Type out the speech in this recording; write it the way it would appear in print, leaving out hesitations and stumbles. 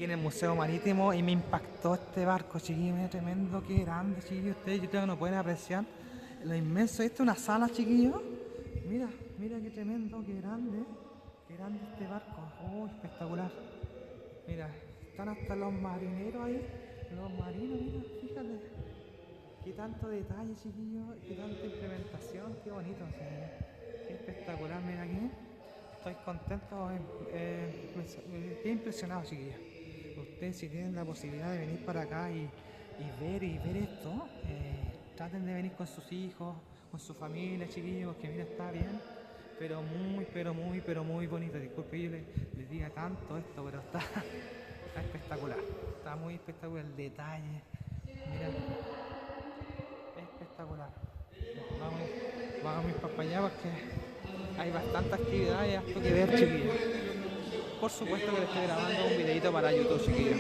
En el Museo Marítimo y me impactó este barco, chiquillos, mira, tremendo, qué grande, chiquillos. Ustedes yo creo que no pueden apreciar lo inmenso. Esta es una sala, chiquillos. Mira, mira qué tremendo, qué grande este barco. Oh, espectacular. Mira, están hasta los marineros ahí, los marinos, mira, fíjate. Qué tanto detalle, chiquillos, qué tanta implementación, qué bonito, sí. Qué espectacular, mira aquí. Estoy contento, me quedé impresionado, chiquillos. Ustedes si tienen la posibilidad de venir para acá y ver esto, traten de venir con sus hijos, con su familia, chiquillos, que mira, está bien, pero muy bonito. Disculpe que yo les diga tanto esto, pero está espectacular, está muy espectacular el detalle, mira, espectacular. Vamos, vamos para allá porque hay bastante actividad y harto que ver, chiquillos. Por supuesto que les estoy grabando un videito para YouTube, chiquillos.